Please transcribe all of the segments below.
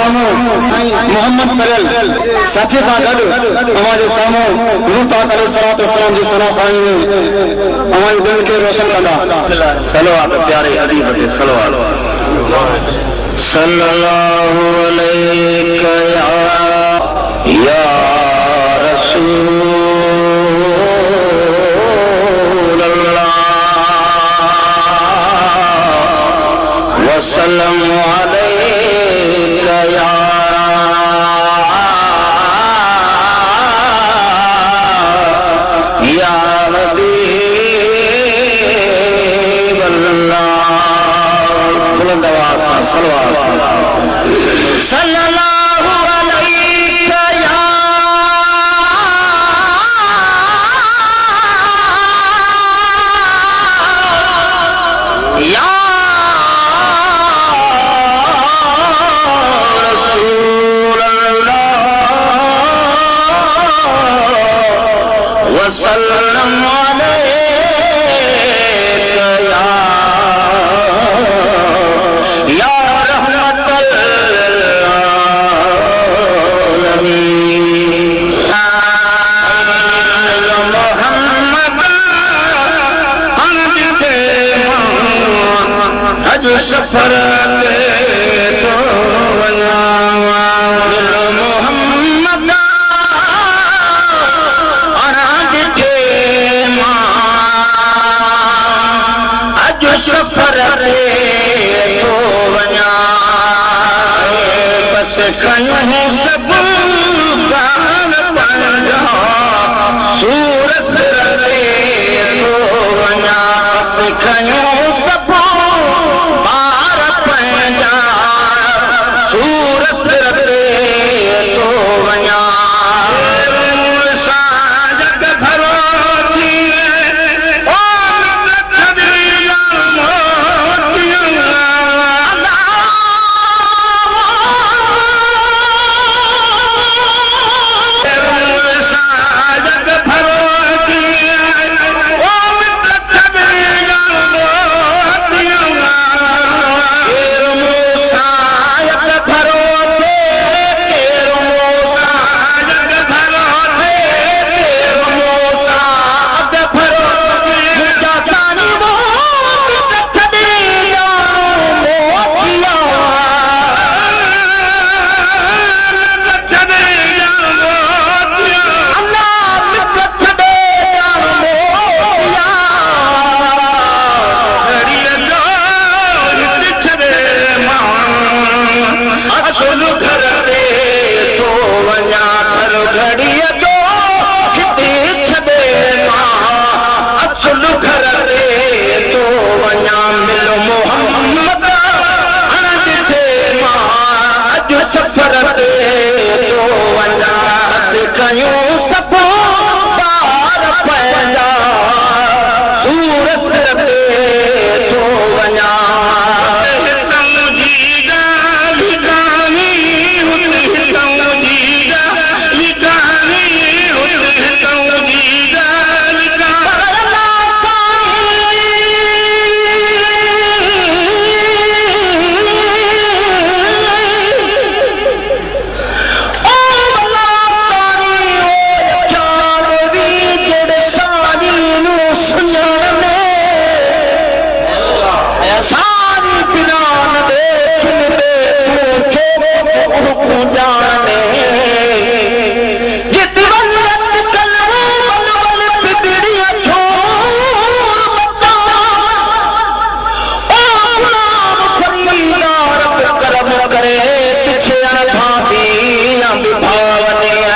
सामू मोहम्मद करेल साथी सां गॾु अवांजे साम्हूं हुज़ूर पाक अलैहिस्सलातु वस्सलाम जी सना पाई में अवांजे दिल खे रोशन कंदा सलवात प्यारे हबीब ते सलवात सल्लल्लाहु अलैका या रसूल अल्लाह वसल्लम अलैका या हबीब अल्लाह बुलंद आवाज से सलवात सल्लल्लाहु अलैका या रसूल अल्लाह वसल्लम अलैका या रहमतल आलमीन मोहम्मद अनबिते हज सफर के तो वना मोहम्मद अनबिते हज सफर के तो वना बस कहीं सब गान पंजा सूरत रे तो वना बस कहीं सब बार पंजा सूरत रे तो वना साजक भरो थी ओ कबीला साजक भरो थी ओ कबीला साजक भरो थे साजक भरो थे साजक भरो जानी मोत कबीला मोतिया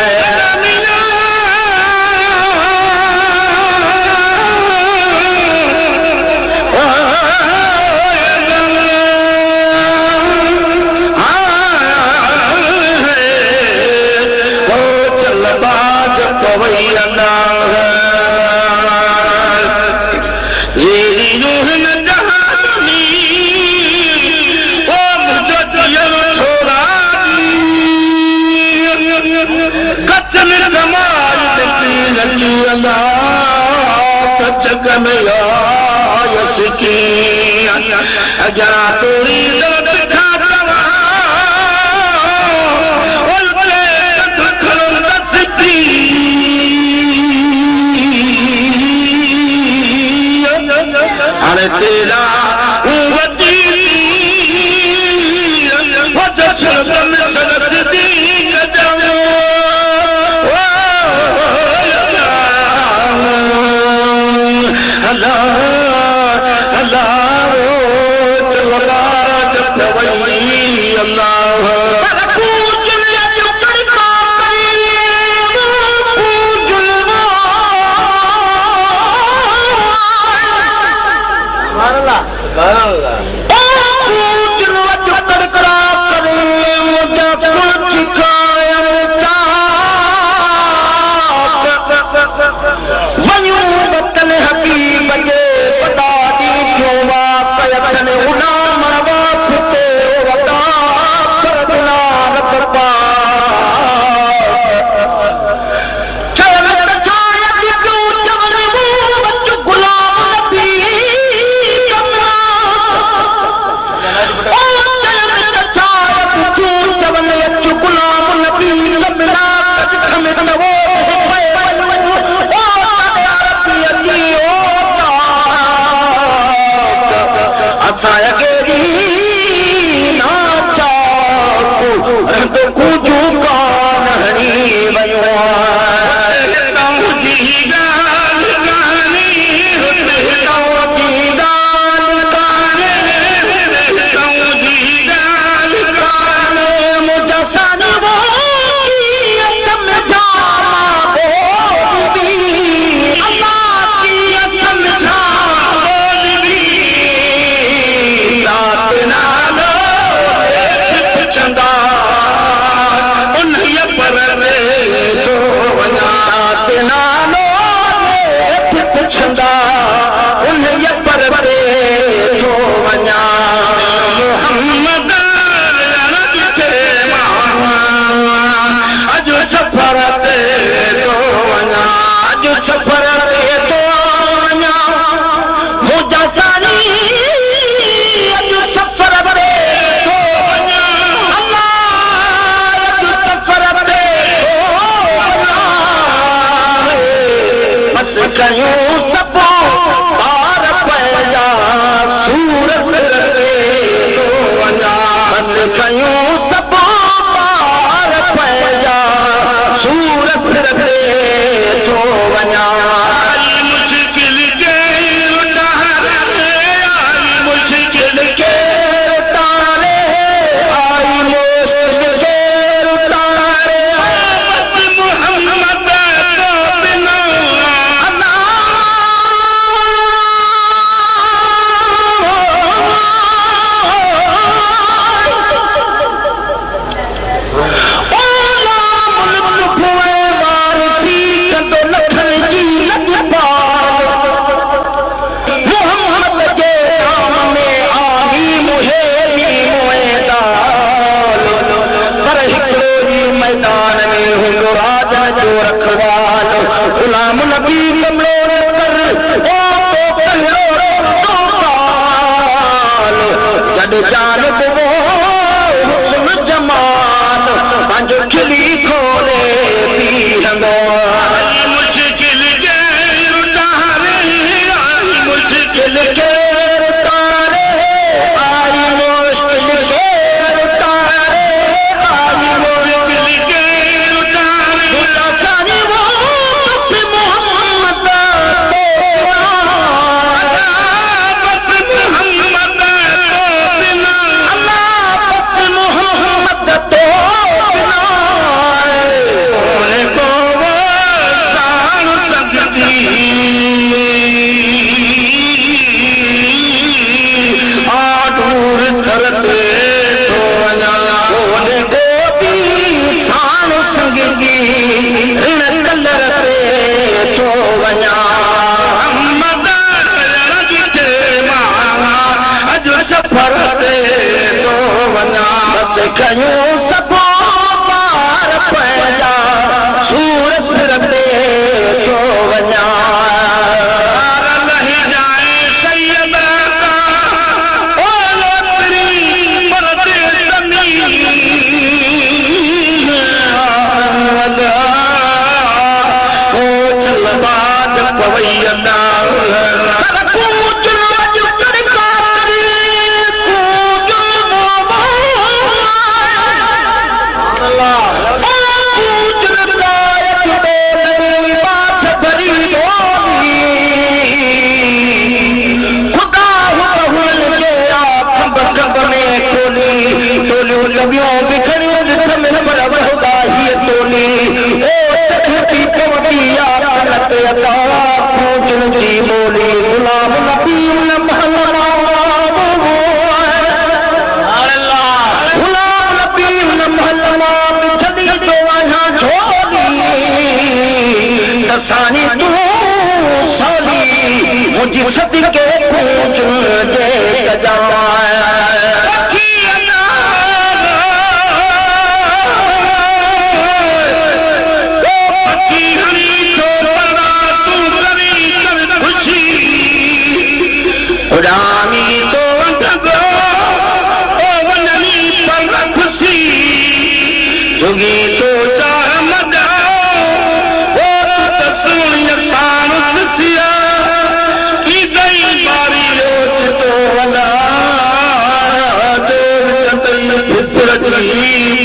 तो कुझु कान हणी वयो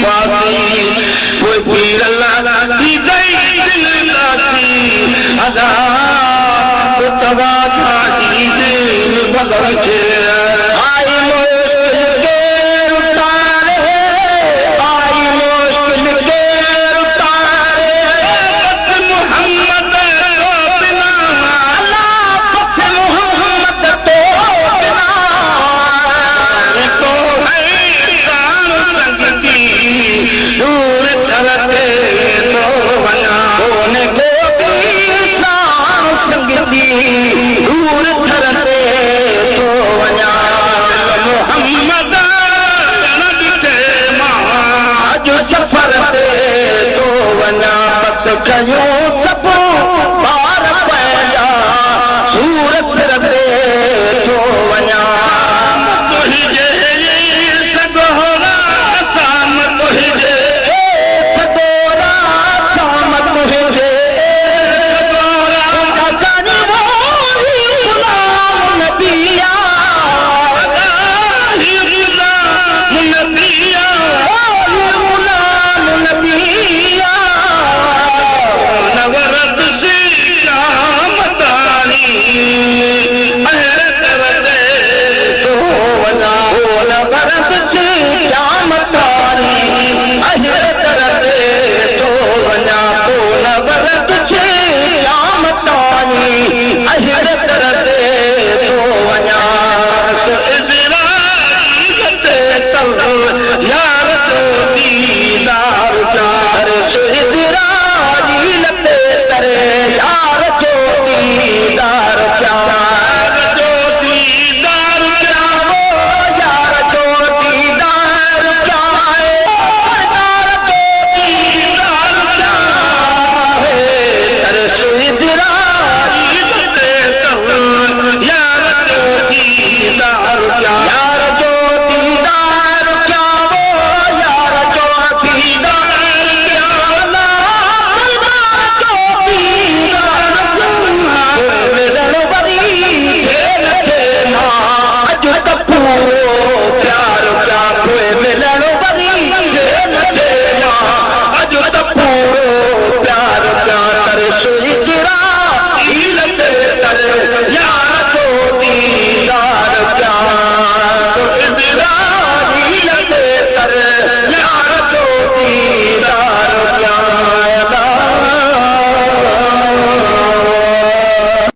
Pati आई मुश्किल के उतारे आई मुश्किल के उतारे बस मोहम्मद तो बिना बस मोहम्मद तो बिना तो है शान संगती दूर चलते तो बना होने को भी शान संगती दूर चलते तो बना मोहम्मद जो सफर तो बना बस कयूं